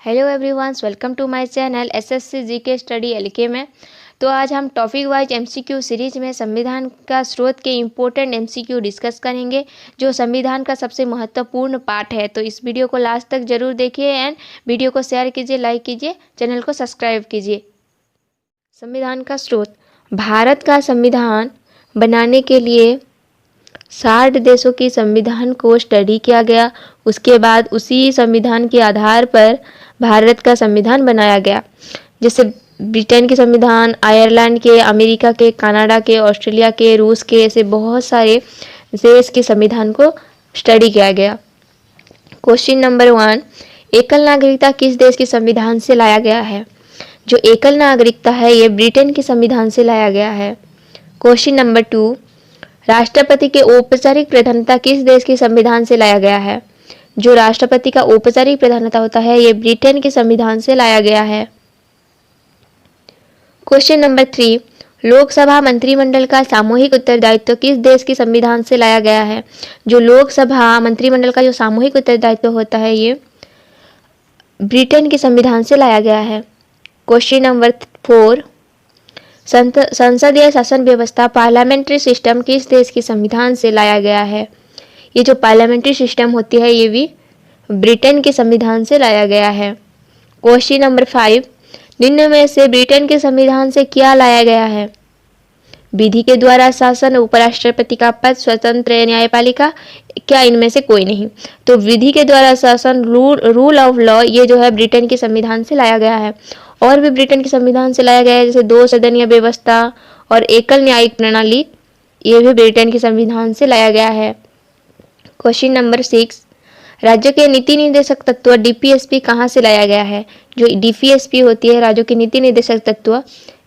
Hello everyone, welcome to my channel SSC GK study LK में। तो आज हम टॉपिक वाइज एमसीक्यू सीरीज में संविधान का स्रोत के इम्पोर्टेंट एमसीक्यू डिस्कस करेंगे, जो संविधान का सबसे महत्वपूर्ण पार्ट है। तो इस वीडियो को लास्ट तक जरूर देखिए एंड वीडियो को शेयर कीजिए, लाइक कीजिए, चैनल को सब्सक्राइब कीजिए। संविधान का स्रोत। भारत का संविधान बनाने के लिए 60 देशों की संविधान को स्टडी किया गया। उसके बाद उसी संविधान के आधार पर भारत का संविधान बनाया गया। जैसे ब्रिटेन के संविधान, आयरलैंड के, अमेरिका के, कनाडा के, ऑस्ट्रेलिया के, रूस के, ऐसे बहुत सारे देश के संविधान को स्टडी किया गया। क्वेश्चन नंबर 1, एकल नागरिकता किस देश के संविधान से लाया गया है? जो एकल नागरिकता है ये ब्रिटेन के संविधान से लाया गया है। क्वेश्चन नंबर 2, राष्ट्रपति के औपचारिक प्रधानता किस देश के संविधान से लाया गया है? जो राष्ट्रपति का औपचारिक प्रधानता होता है ये ब्रिटेन के संविधान से लाया गया है। क्वेश्चन नंबर 3, लोकसभा मंत्रिमंडल का सामूहिक उत्तरदायित्व किस देश के संविधान से लाया गया है? जो लोकसभा मंत्रिमंडल का जो सामूहिक उत्तरदायित्व होता है ये ब्रिटेन के संविधान से लाया गया है। क्वेश्चन नंबर 4, संसदीय शासन व्यवस्था पार्लियामेंट्री सिस्टम किस देश के संविधान से लाया गया है? ये जो पार्लियामेंट्री सिस्टम होती है ये भी ब्रिटेन के संविधान से लाया गया है। क्वेश्चन नंबर 5, निम्न में से ब्रिटेन के संविधान से क्या लाया गया है? विधि के द्वारा शासन, उपराष्ट्रपति का पद, स्वतंत्र न्यायपालिका, क्या इनमें से कोई नहीं? तो विधि के द्वारा शासन, रूल ऑफ लॉ, ये जो है ब्रिटेन के संविधान से लाया गया है। और भी ब्रिटेन के संविधान से लाया गया है, जैसे 2 सदनीय व्यवस्था और एकल न्यायिक प्रणाली, ये भी ब्रिटेन के संविधान से लाया गया है। क्वेश्चन नंबर 6, राज्य के नीति निर्देशक तत्व डीपीएसपी कहाँ से लाया गया है? जो डीपीएसपी होती है, राज्यों के नीति निर्देशक तत्व,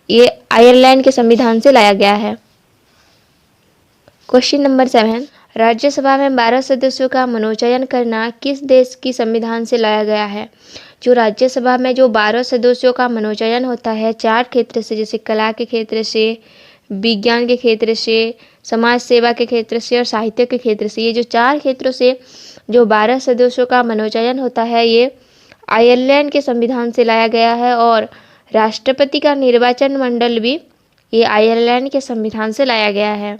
ये आयरलैंड के संविधान से लाया गया है। क्वेश्चन नंबर 7, राज्यसभा में 12 सदस्यों का मनोचयन करना किस देश की संविधान से लाया गया है? जो राज्यसभा में जो 12 सदस्यों का मनोचयन होता है 4 क्षेत्र से, जैसे कला के क्षेत्र से, विज्ञान के क्षेत्र से, समाज सेवा के क्षेत्र से और साहित्य के क्षेत्र से, ये जो 4 क्षेत्रों से जो 12 सदस्यों का मनोचयन होता है ये आयरलैंड के संविधान से लाया गया है। और राष्ट्रपति का निर्वाचन मंडल भी ये आयरलैंड के संविधान से लाया गया है।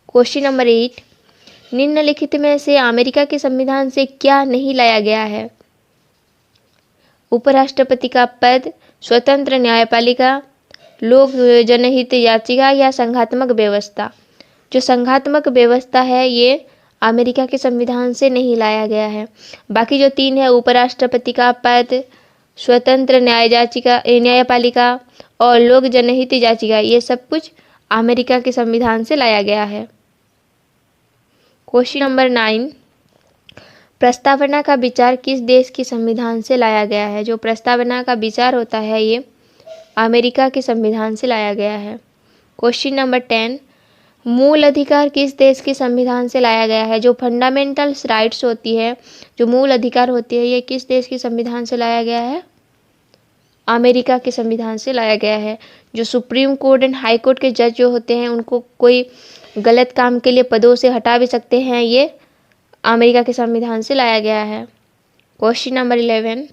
क्वेश्चन नंबर 8, निम्नलिखित में से अमेरिका के संविधान से क्या नहीं लाया गया है? उपराष्ट्रपति का पद, स्वतंत्र न्यायपालिका, लोक जनहित याचिका या संघात्मक व्यवस्था। जो संघात्मक व्यवस्था है ये अमेरिका के संविधान से नहीं लाया गया है। बाकी जो 3 है, उपराष्ट्रपति का पद, स्वतंत्र न्यायपालिका और लोक जनहित याचिका, ये सब कुछ अमेरिका के संविधान से लाया गया है। क्वेश्चन नंबर 9, प्रस्तावना का विचार किस देश के संविधान से लाया गया है? जो प्रस्तावना का विचार होता है ये अमेरिका के संविधान से लाया गया है। क्वेश्चन नंबर 10, मूल अधिकार किस देश के संविधान से लाया गया है? जो फंडामेंटल राइट्स होती है, जो मूल अधिकार होती है, ये किस देश के संविधान से लाया गया है? अमेरिका के संविधान से लाया गया है। जो supreme court and high court के जज जो होते हैं उनको कोई गलत काम के लिए पदों से हटा भी सकते हैं, ये अमेरिका के संविधान से लाया गया है। क्वेश्चन नंबर 11,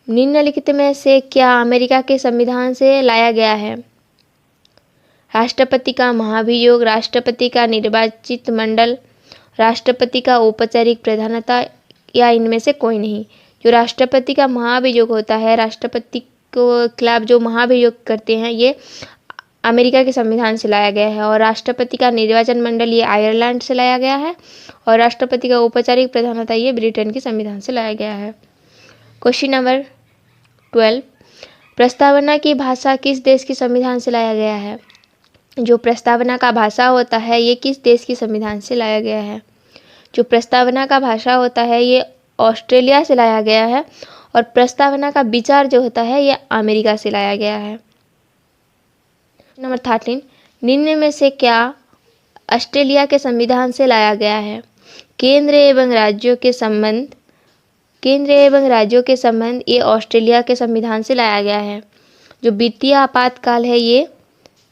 निम्नलिखित में से क्या अमेरिका के संविधान से लाया गया है? राष्ट्रपति का महाभियोग, राष्ट्रपति का निर्वाचित मंडल, राष्ट्रपति का औपचारिक प्रधानता, या इनमें से कोई नहीं? जो राष्ट्रपति का महाभियोग होता है, राष्ट्रपति को खिलाफ जो महाभियोग करते हैं, ये अमेरिका के संविधान से लाया गया है। और राष्ट्रपति का निर्वाचन मंडल ये आयरलैंड से लाया गया है। और राष्ट्रपति का औपचारिक प्रधानता ये ब्रिटेन के संविधान से लाया गया है। क्वेश्चन नंबर 12, प्रस्तावना की भाषा किस देश के संविधान से लाया गया है? जो प्रस्तावना का भाषा होता है ये किस देश के संविधान से लाया गया है? जो प्रस्तावना का भाषा होता है ये ऑस्ट्रेलिया से लाया गया है। और प्रस्तावना का विचार जो होता है ये अमेरिका से लाया गया है। नंबर 13, निम्न में से क्या ऑस्ट्रेलिया के संविधान से लाया गया है? केंद्र एवं राज्यों के संबंध ये ऑस्ट्रेलिया के संविधान से लाया गया है। जो वित्तीय आपातकाल है ये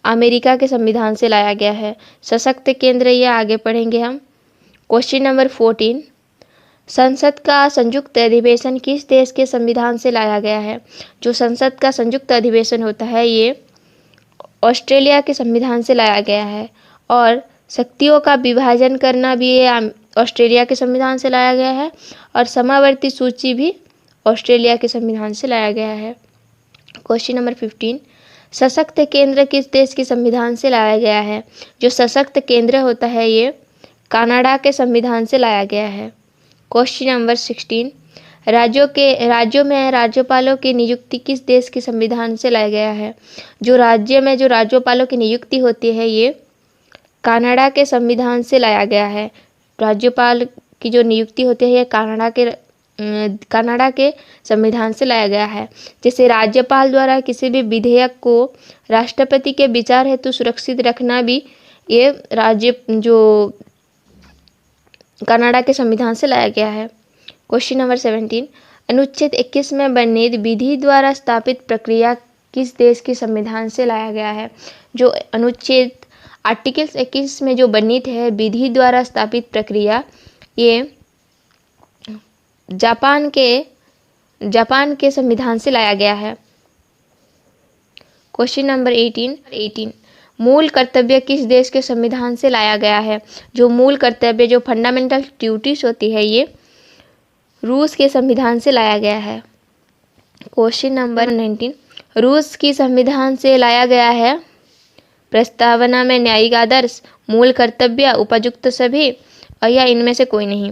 अमेरिका के संविधान से लाया गया है। सशक्त केंद्र ये आगे पढ़ेंगे हम। क्वेश्चन नंबर 14, संसद का संयुक्त अधिवेशन किस देश के संविधान से लाया गया है? जो संसद का संयुक्त अधिवेशन होता है ये ऑस्ट्रेलिया के संविधान से लाया गया है। और शक्तियों का विभाजन करना भी ये ऑस्ट्रेलिया के संविधान से लाया गया है। और समावर्ती सूची भी ऑस्ट्रेलिया के संविधान से लाया गया है। क्वेश्चन नंबर 15, सशक्त केंद्र किस देश के संविधान से लाया गया है? जो सशक्त केंद्र होता है ये कनाडा के संविधान से लाया गया है। क्वेश्चन नंबर 16, राज्यों में राज्यपालों की नियुक्ति किस देश के संविधान से लाया गया है? जो राज्य में जो राज्यपालों की नियुक्ति होती है ये कनाडा के संविधान से लाया गया है। राज्यपाल की जो नियुक्ति होती है ये कनाडा के संविधान से लाया गया है। जैसे राज्यपाल द्वारा किसी भी विधेयक को राष्ट्रपति के विचार हेतु सुरक्षित रखना भी ये जो कनाडा के संविधान से लाया गया है। क्वेश्चन नंबर 17, अनुच्छेद 21 में वर्णित विधि द्वारा स्थापित प्रक्रिया किस देश के संविधान से लाया गया है? जो अनुच्छेद आर्टिकल्स 21 में जो वर्णित है विधि द्वारा स्थापित प्रक्रिया ये जापान के संविधान से लाया गया है। क्वेश्चन नंबर 18, मूल कर्तव्य किस देश के संविधान से लाया गया है? जो मूल कर्तव्य जो फंडामेंटल ड्यूटीज होती है ये रूस के संविधान से लाया गया है। क्वेश्चन नंबर 19, रूस की संविधान से लाया गया है प्रस्तावना में न्यायिक आदर्श, मूल कर्तव्य, उपयुक्त सभी या इनमें से कोई नहीं।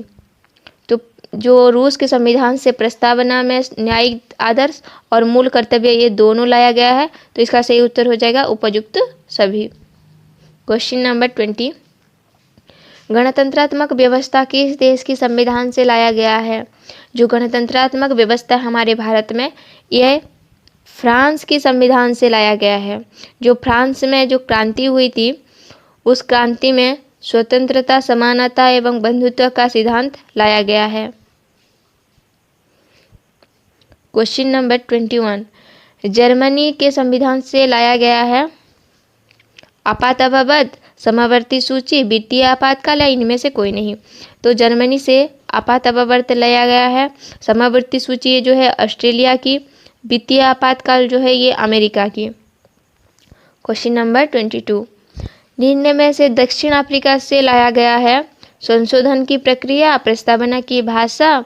तो जो रूस के संविधान से प्रस्तावना में न्यायिक आदर्श और मूल कर्तव्य ये दोनों लाया गया है, तो इसका सही उत्तर हो जाएगा उपयुक्त सभी। क्वेश्चन नंबर 20, गणतंत्रात्मक व्यवस्था किस देश की संविधान से लाया गया है? जो गणतंत्रात्मक व्यवस्था हमारे भारत में यह फ्रांस के संविधान से लाया गया है। जो फ्रांस में जो क्रांति हुई थी उस क्रांति में स्वतंत्रता, समानता एवं बंधुत्व का सिद्धांत लाया गया है। क्वेश्चन नंबर 21, जर्मनी के संविधान से लाया गया है आपातवाद, समावर्ती सूची, वित्तीय आपातकाल या इनमें से कोई नहीं। तो जर्मनी से आपातवाद लाया गया है, समावर्ती सूची ये जो है ऑस्ट्रेलिया की, वित्तीय आपातकाल जो है ये अमेरिका की। क्वेश्चन नंबर 22, निम्न में से दक्षिण अफ्रीका से लाया गया है संशोधन की प्रक्रिया, प्रस्तावना की भाषा,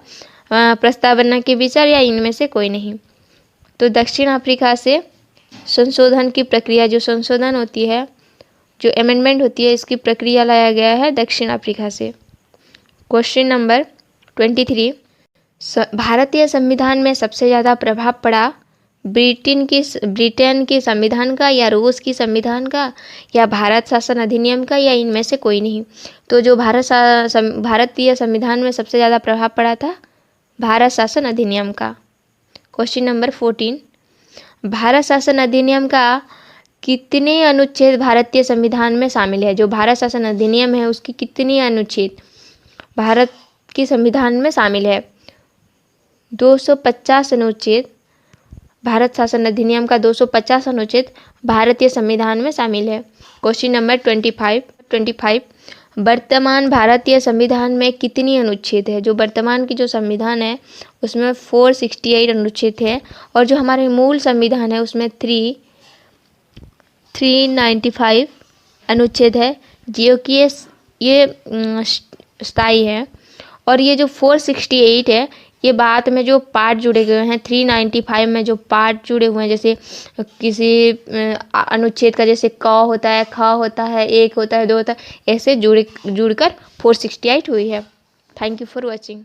प्रस्तावना के विचार या इनमें से कोई नहीं। तो दक्षिण अफ्रीका से संशोधन की प्रक्रिया जो संशोधन होती है, जो अमेंडमेंट होती है, इसकी प्रक्रिया लाया गया है दक्षिण अफ्रीका से। क्वेश्चन नंबर 23, भारतीय संविधान में सबसे ज़्यादा प्रभाव पड़ा ब्रिटेन की संविधान का या रूस की संविधान का या भारत शासन अधिनियम का या इनमें से कोई नहीं। तो जो भारतीय संविधान में सबसे ज़्यादा प्रभाव पड़ा था भारत शासन अधिनियम का। क्वेश्चन नंबर 14, भारत शासन अधिनियम का कितने अनुच्छेद भारतीय संविधान में शामिल है? जो भारत शासन अधिनियम है उसकी कितनी अनुच्छेद भारत के संविधान में शामिल है? 250 अनुच्छेद। भारत शासन अधिनियम का 250 अनुच्छेद भारतीय संविधान में शामिल है। क्वेश्चन नंबर 25, वर्तमान भारतीय संविधान में कितनी अनुच्छेद है? जो वर्तमान की जो संविधान है उसमें 468 अनुच्छेद है और जो हमारे मूल संविधान है उसमें 395 अनुच्छेद है, जो कि ये स्थायी है। और ये जो 468 है ये बाद में जो पार्ट जुड़े गए हैं 395 में जो पार्ट जुड़े हुए हैं, जैसे किसी अनुच्छेद का जैसे क होता है, ख होता है, 1 होता है, 2 होता है, ऐसे जुड़कर 468 हुई है। Thank you for watching.